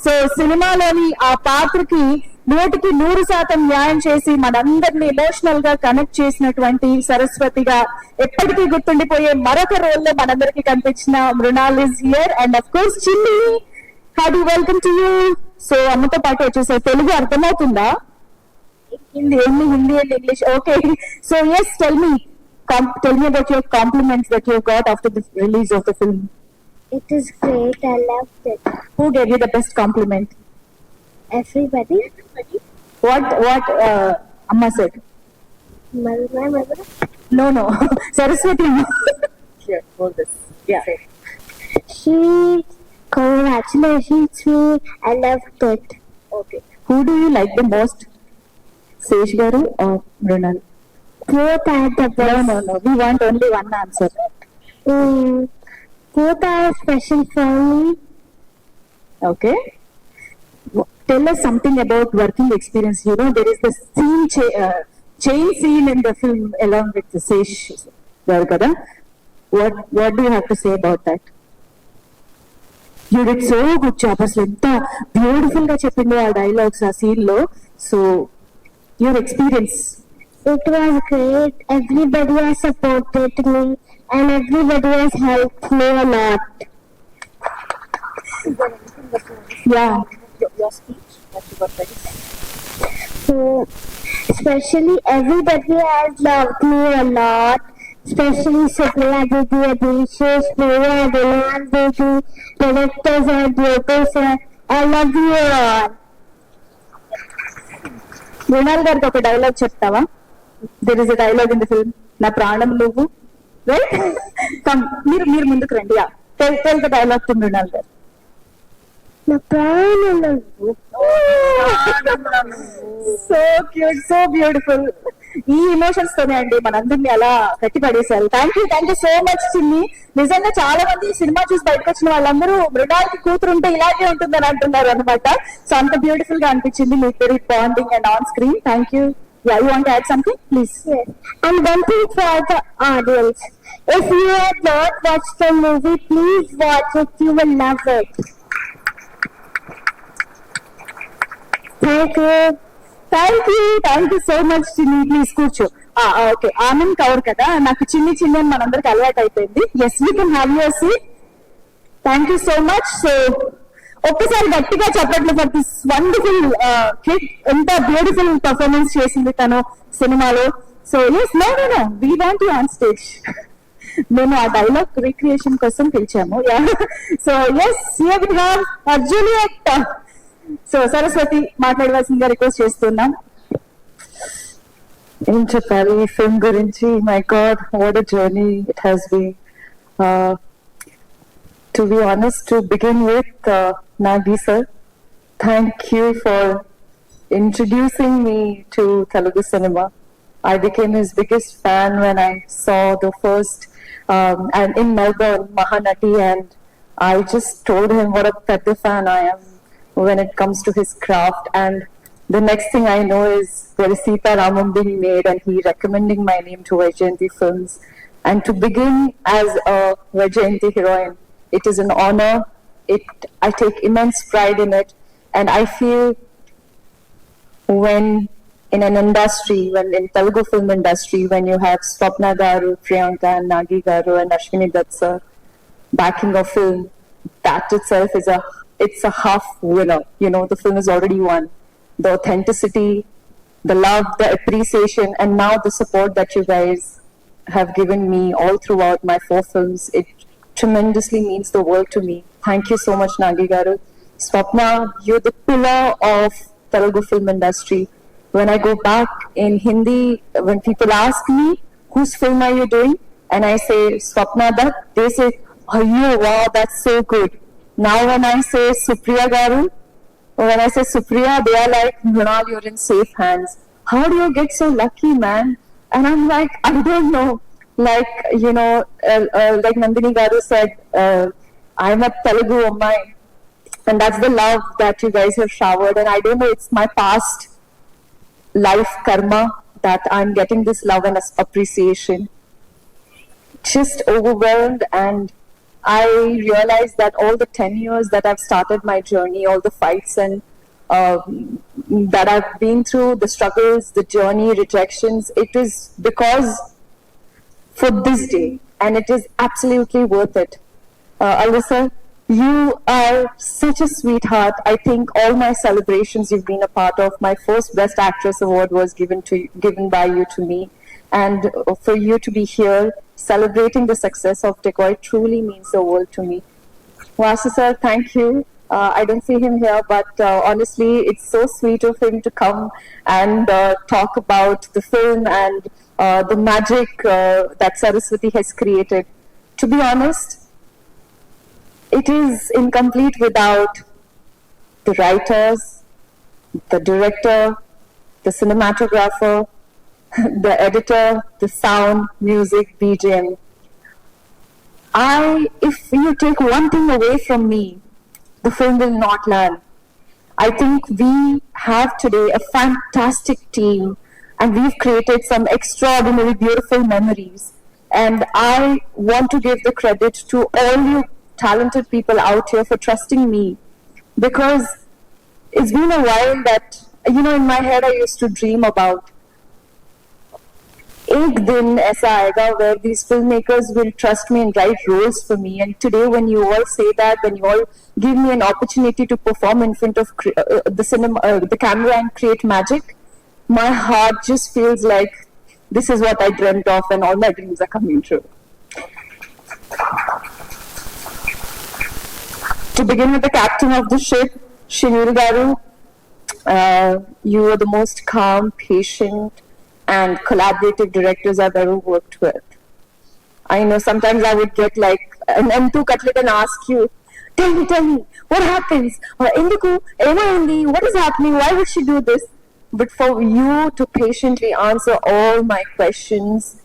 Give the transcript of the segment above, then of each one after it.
So సినిమాలోని ఆ పాత్రకి 100% న్యాయం చేసి మనందరినీ ఎమోషనల్ గా కనెక్ట్ చేసినటువంటి సరస్వతిగా ఎప్పటికీ గుర్తుండిపోయే మరొక రోల్ లో మనందరికీ కనిపించిన Mrunal is here and of course Chinni hearty welcome to you. So అమ్మతో పాటు వచ్చేసారు. తెలుగు అర్థమవుతుందా? Hindi and English. Okay, so yes, tell me about your compliments that you got after the release of the film. It is great. I loved it. Who gave you the best compliment? Everybody. What Amma said? My mother. No. Saraswati. Here, hold this. Yeah. She congratulations me. I loved it. Okay. Who do you like the most? Sesh Garu or Mrunal? Both are the best. No. We want only one answer. Both are special for me. Okay. Tell us something about working experience. You know, there is the scene chain scene in the film along with the Sesh Garu kada. What do you have to say about that? You did so good job. అసలు ఎంత beautiful గా చెప్పిందో ఆ dialogues ఆ scene లో. So your experience. It was great. Everybody has supported me and everybody has helped me a lot. Yeah. Your speech that you got ready. So, especially everybody has loved me a lot. Especially Supriya Didi, Abhishek, Priya, Dilan Didi, directors and producers sir. I love you all. Mrunal గారికి ఒక dialogue చెప్తావా? There is a dialogue in the film, నా ప్రాణం నువ్వు. Right, come, మీరు ముందుకు రండి. Tell the dialogue to Mrunal గారు. నా ప్రాణం నువ్వు. So cute, so beautiful. ఈ ఎమోషన్స్ తోనే అండి మనందరినీ అలా కట్టి పడేశారు. థ్యాంక్ యూ సో మచ్ చిన్ని. నిజంగా చాలా మంది సినిమా చూసి బయటకు వచ్చిన వాళ్ళందరూ మృణాల్కి కూతురు ఉంటే ఇలాగే ఉంటుందని అంటున్నారు అనమాట. సో అంత బ్యూటిఫుల్ గా అనిపించింది మీ ఇద్దరి bonding and on screen. Thank you. Yeah, you want to add something, please? Yes. And one thing for the audience. If you have not watched the movie, please watch it. You will love it. Thank you so much Chinni. Please కూర్చో. Okay, Anand Kaur కదా, నాకు చిన్ని అని మనందరికి అలవాటు అయిపోయింది. Yes, you can have your seat. Thank you so much. So ఒక్కసారి గట్టిగా చెప్పట్లు ఫర్ దిస్ వండర్ఫుల్ కిడ్. ఎంత బ్యూటిఫుల్ పర్ఫార్మెన్స్ చేసింది తను సినిమాలో. So yes, no we want you on stage. మేము ఆ డైలాగ్ రీక్రియేషన్ కోసం పిలిచాము. So yes, here we have Juliet. So Saraswati మాట్లాడవలసిందిగా రిక్వెస్ట్ చేస్తున్నాం. ఏం చెప్పాలి ఈ ఫిల్మ్ గురించి? My god, what a journey it has been. To be honest, to begin with, Nagi sir, thank you for introducing me to Telugu cinema. I became his biggest fan when I saw the first and in Melbourne Mahanati, and I just told him what a petty fan I am when it comes to his craft. And the next thing I know is there is Sita Ramam being made and he recommending my name to Vaijayanti Films. And to begin as a Vaijayanti heroine, it is an honor. I take immense pride in it. And I feel when in an industry, when in Telugu film industry, when you have Swapna Garu, Priyanka and Nagi Garu and Ashwini Dutt sir backing a film, that itself is it's a half winner. You know, the film is already won. The authenticity, the love, the appreciation, and now the support that you guys have given me all throughout my 4 films, it tremendously means the world to me. Thank you so much, Nagi Garu. Swapna, you're the pillar of Telugu film industry. When I go back in Hindi, when people ask me, whose film are you doing? And I say, Swapna Dutt, they say, oh, wow, that's so good. Now when I say Supriya Garu, when I say Supriya, they are like, Mrunal, you're in safe hands. How do you get so lucky, man? And I'm like, I don't know. Like, you know, like Nandini Garu said, I'm a Telugu Ammai. And that's the love that you guys have showered. And I don't know, it's my past life karma that I'm getting this love and appreciation. Just overwhelmed and I realized that all the 10 years that I've started my journey, all the fights and that I've been through, the struggles, the journey, rejections, it is because for this day, and it is absolutely worth it. Alyssa, you are such a sweetheart. I think all my celebrations you've been a part of. My first Best Actress award was given by you to me, and for you to be here celebrating the success of Decoy truly means the world to me. Vasu sir, thank you. I don't see him here, but honestly, it's so sweet of him to come and talk about the film and the magic that Saraswati has created. To be honest, it is incomplete without the writers, the director, the cinematographer, the editor, the sound, music, BGM. If you take one thing away from me, the film will not land. I think we have today a fantastic team and we've created some extraordinary, beautiful memories. And I want to give the credit to all you talented people out here for trusting me, because it's been a while that, in my head I used to dream about एक दिन ऐसा आएगा where these filmmakers will trust me and write roles for me. And today, when you all say that, when you all give me an opportunity to perform in front of the camera and create magic, my heart just feels like this is what I dreamt of, and all my dreams are coming true. To begin with, the captain of the ship, Shinil Garu, you were the most calm, patient, and collaborative directors I've ever worked with. I know sometimes I would get like an M2 cutlet and ask you, tell me, what happens? Indiku, Indi, what is happening? Why would she do this? But for you to patiently answer all my questions,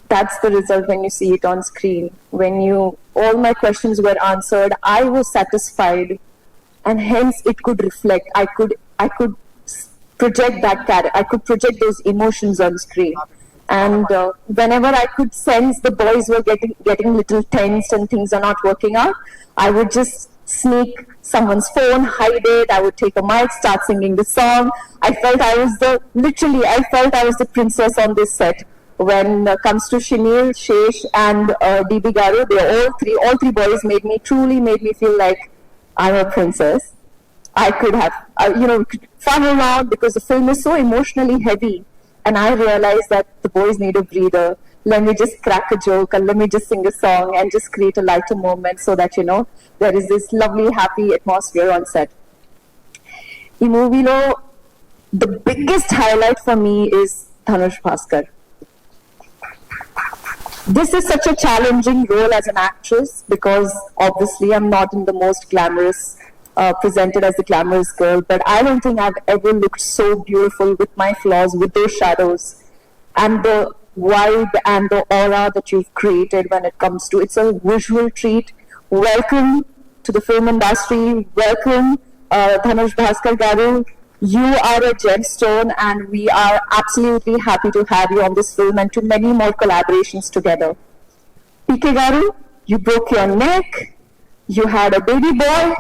that's the result when you see it on screen. When all my questions were answered, I was satisfied, and hence it could reflect. I could project that character. I could project those emotions on screen. And whenever I could sense the boys were getting little tensed and things are not working out, I would just sneak someone's phone, hide it. I would take a mic, start singing the song. I felt I was the princess on this set. When it comes to Shinil, Shesh, and DB Garu, all three boys truly made me feel like I'm a princess. I could have, fun around because the film is so emotionally heavy. And I realized that the boys need a breather. Let me just crack a joke and let me just sing a song and just create a lighter moment so that, there is this lovely, happy atmosphere on set. In movie, the biggest highlight for me is Dhanush Bhaskar. This is such a challenging role as an actress because obviously I'm not in the most glamorous presented as the glamorous girl, but I don't think I've ever looked so beautiful with my flaws, with those shadows, and the vibe and the aura that you've created when it comes to it's a visual treat. Welcome to the film industry. Welcome, Dhanush Bhaskar Garu. You are a gemstone, and we are absolutely happy to have you on this film and to many more collaborations together. PK Garu, you broke your neck. You had a baby boy.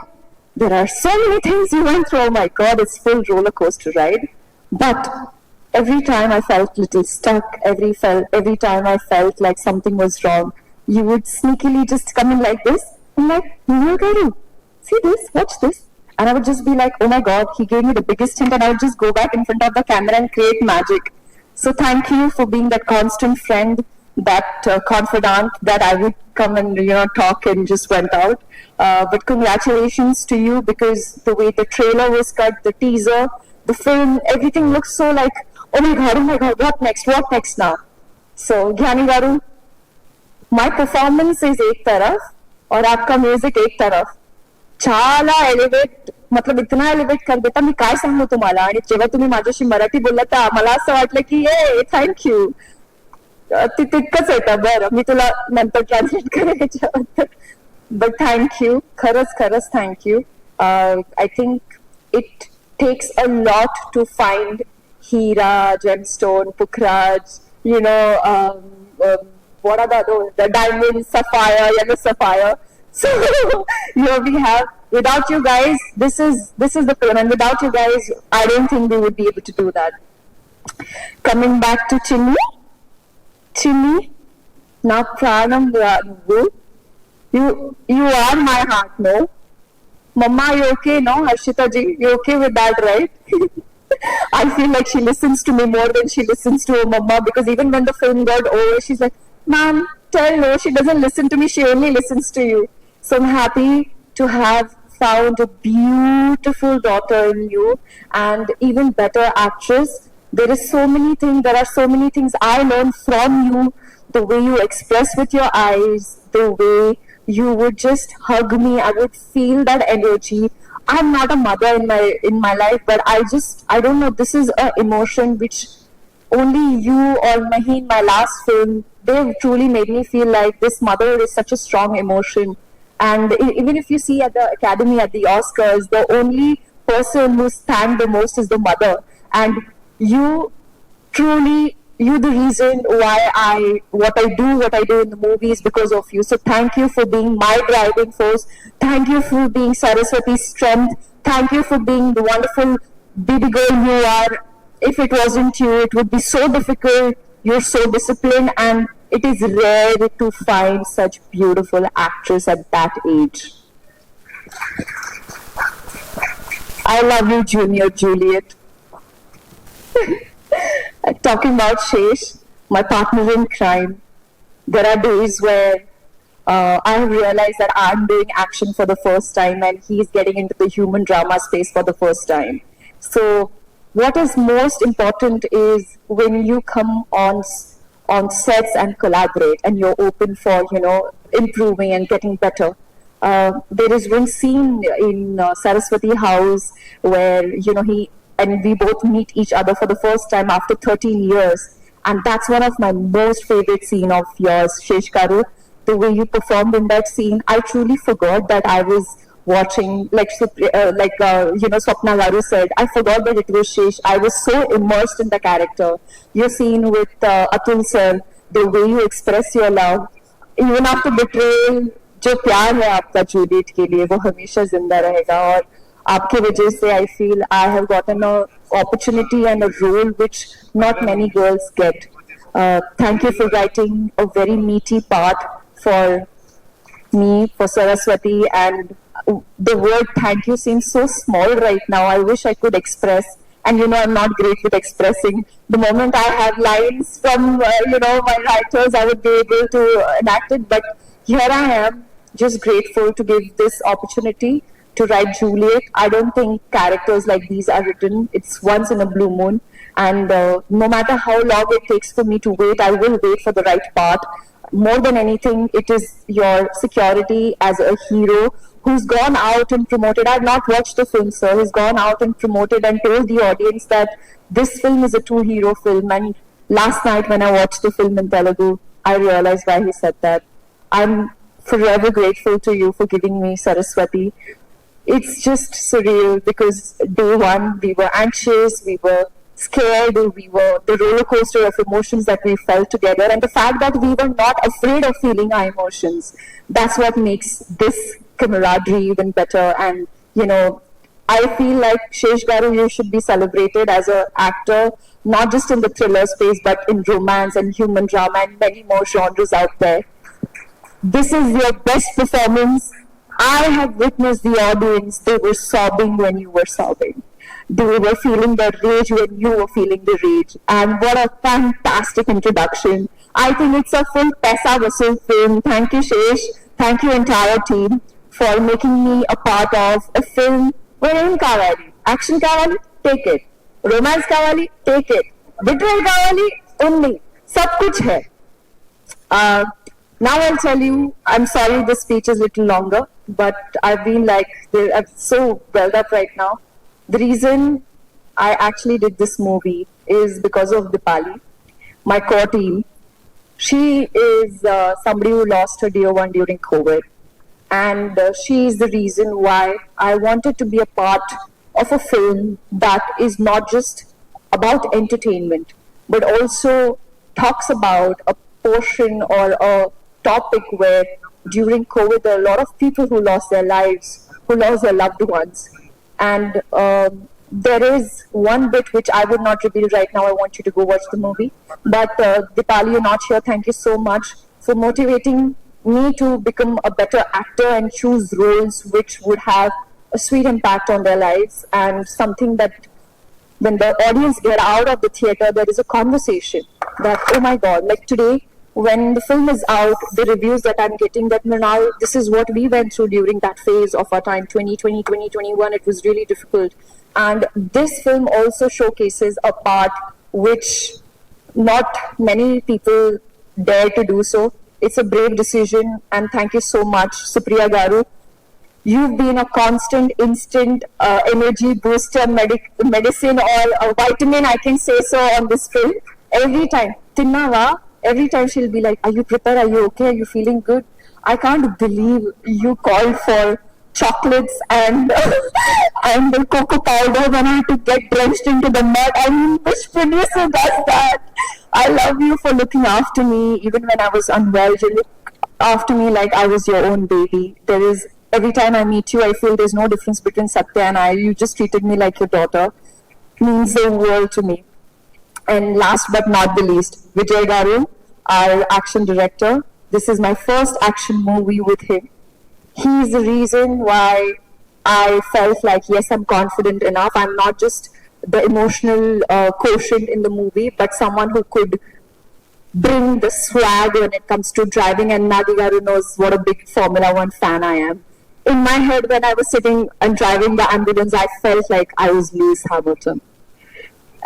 There are so many things you went through. Oh my God, it's full roller coaster ride. But every time I felt a little stuck, every time I felt like something was wrong, you would sneakily just come in like this. I'm like, Garu, see this, watch this. And I would just be like, oh my God, he gave me the biggest hint, and I would just go back in front of the camera and create magic. So thank you for being that constant friend, that confidant that I would come and talk and just went out. But congratulations to you, because the way the trailer was cut, the teaser, the film, everything looks so like, oh my God, what next now? So Gyani Garu, my performance is एक तरफ और आपका music एक तरफ. చాలా elevate, मतलब इतना elevate कर देता, मी काय सांगू तुम्हाला. आणि जेव्हा तुम्ही माझ्याशी मराठी बोललात तर मला असं वाटलं की थँक्यू, तितकंच येतं. बरं, मी तुला नंतर ट्रान्सलेट करेन याच्याबद्दल. बट थँक्यू, खरंच thank you. I think it takes a lot to find Hira, gemstone, Pukhraj, what are the diamond, sapphire, yellow sapphire. So here we have. Without you guys, this is the film, and without you guys, I don't think we would be able to do that. Coming back to Chinni, na pranam nuvu. You are my heart, no? Mama, you okay, no? Harshita ji, you okay with that, right? I feel like she listens to me more than she listens to her mama, because even when the film got over, she's like, Mom, tell her she doesn't listen to me, she only listens to you. So I'm happy to have found a beautiful daughter in you, and even better actress. There are so many things I learned from you. The way you express with your eyes, the way you would just hug me, I would feel that energy. I'm not a mother in my life, but I don't know, this is an emotion which only you or Mahi in my last film, they truly made me feel like this mother is such a strong emotion. And even if you see at the Academy, at the Oscars, the only person who's thanked the most is the mother. And you truly, you the reason why what I do in the movies because of you. So thank you for being my driving force. Thank you for being Saraswati's strength. Thank you for being the wonderful baby girl you are. If it wasn't you, it would be so difficult. You're so disciplined, and it is rare to find such beautiful actress at that age. I love you, Junior Juliet. Talking about Shesh, my partner in crime, there are days where I have realized that I'm doing action for the first time and he's getting into the human drama space for the first time. So what is most important is when you come on sets and collaborate and you're open for, improving and getting better. There is one scene in Saraswati House where, we both meet each other for the first time after 13 years. And that's one of my most favorite scene of yours, Shesh Garu. The way you performed in that scene, I truly forgot that I was watching, Swapna Garu said, I forgot that it was Shesh. I was so immersed in the character. Your scene with Atul sir, the way you express your love, even after betrayal, जो प्यार है आपका Juliet के लिए वो हमेशा जिंदा रहेगा और आपके वजह से I feel I have gotten a opportunity and a role which not many girls get. Thank you for writing a very meaty part for me, for Saraswati, and the word thank you seems so small right now. I wish I could express, and I'm not great with expressing. The moment I have lines from my writers, I would be able to enact it, but here I am, just grateful to give this opportunity to write Juliet. I don't think characters like these are written. It's once in a blue moon. And no matter how long it takes for me to wait, I will wait for the right part. More than anything, it is your security as a hero who's gone out and promoted. I've not watched the film, sir. He's gone out and promoted and told the audience that this film is a true hero film. And last night when I watched the film in Telugu, I realized why he said that. I'm forever grateful to you for giving me Saraswati. It's just surreal because day one we were anxious, we were scared, we were the roller coaster of emotions that we felt together, and the fact that we were not afraid of feeling our emotions, that's what makes this camaraderie even better. And I feel like Shesh Garu, you should be celebrated as an actor, not just in the thriller space but in romance and human drama and many more genres out there. This is your best performance. I have witnessed the audience. They were sobbing when you were sobbing. They were feeling the rage when you were feeling the rage. And what a fantastic introduction. I think it's a full Paisa Vasool film. Thank you, Shesh. Thank you, entire team, for making me a part of a film wherein kawali. Action kawali, take it. Romance kawali, take it. Betrayal kawali, only. Sab kuch hai. Now I'll tell you, I'm sorry this speech is a little longer, but I've been I'm so welled up right now. The reason I actually did this movie is because of Dipali, my core team. She is somebody who lost her dear one during COVID. And she is the reason why I wanted to be a part of a film that is not just about entertainment, but also talks about a portion or a topic where during COVID, there are a lot of people who lost their lives, who lost their loved ones. And there is one bit which I would not reveal right now. I want you to go watch the movie. But Dipali, you're not here. Thank you so much for motivating me to become a better actor and choose roles which would have a sweet impact on their lives, and something that when the audience get out of the theater, there is a conversation that, oh my God, like today, when the film is out, the reviews that I'm getting, that Mrinal, this is what we went through during that phase of our time, 2020, 2021, it was really difficult. And this film also showcases a part which not many people dare to do so. It's a brave decision, and thank you so much, Supriya Garu. You've been a constant, instant energy booster, medicine, or a vitamin, I can say so, on this film. Every time, Tinnava, every time she'll be like, are you prepared? Are you okay? Are you feeling good? I can't believe you called for chocolates and and the cocoa powder when I had to get drenched into the mud. I mean, which producer does that? I love you for looking after me. Even when I was unwell, you look after me like I was your own baby. There is, every time I meet you, I feel there's no difference between Satya and I. You just treated me like your daughter. It means the world to me. And last but not the least, Vijay Garu, our action director. This is my first action movie with him. He's the reason why I felt like, yes, I'm confident enough. I'm not just the emotional quotient in the movie, but someone who could bring the swag when it comes to driving. And Nagi Garu knows what a big Formula One fan I am. In my head, when I was sitting and driving the ambulance, I felt like I was Lewis Hamilton.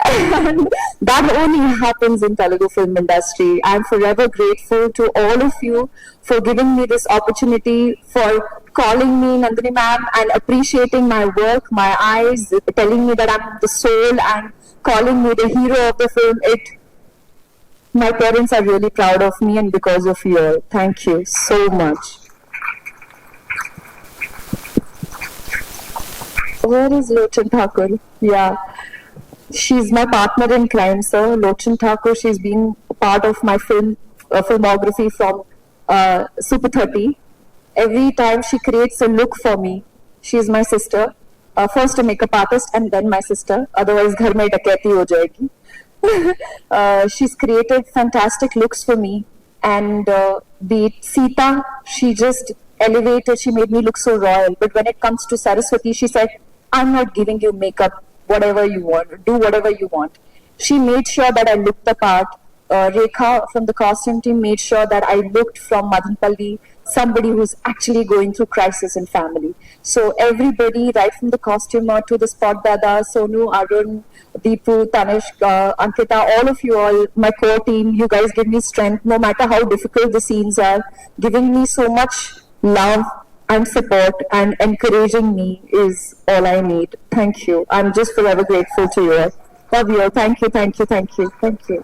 And that only happens in Telugu film industry. I'm forever grateful to all of you for giving me this opportunity, for calling me Nandini ma'am and appreciating my work, my eyes, telling me that I'm the soul and calling me the hero of the film. My parents are really proud of me, and because of you all. Thank you so much. Where is Lochan Thakur? Yeah. She's my partner in crime, sir. Lochan Thakur, she's been part of my filmography from Super 30. Every time she creates a look for me, she's my sister. First a makeup artist and then my sister. Otherwise, ghar mein dakaiti ho jayegi. She's created fantastic looks for me. And be it Sita, she just elevated, she made me look so royal. But when it comes to Saraswati, she said, I'm not giving you makeup. Whatever you want, do whatever you want. She made sure that I looked the part. Rekha from the costume team made sure that I looked from Madanpalli, somebody who's actually going through crisis in family. So everybody, right from the costumer to the spot dada, Sonu, Arun, Deepu, Tanishk, Ankita, all of you all, my core team, you guys give me strength no matter how difficult the scenes are, giving me so much love and support and encouraging me is all I need. Thank you. I'm just forever grateful to you all. Love you all. Thank you, thank you, thank you, thank you.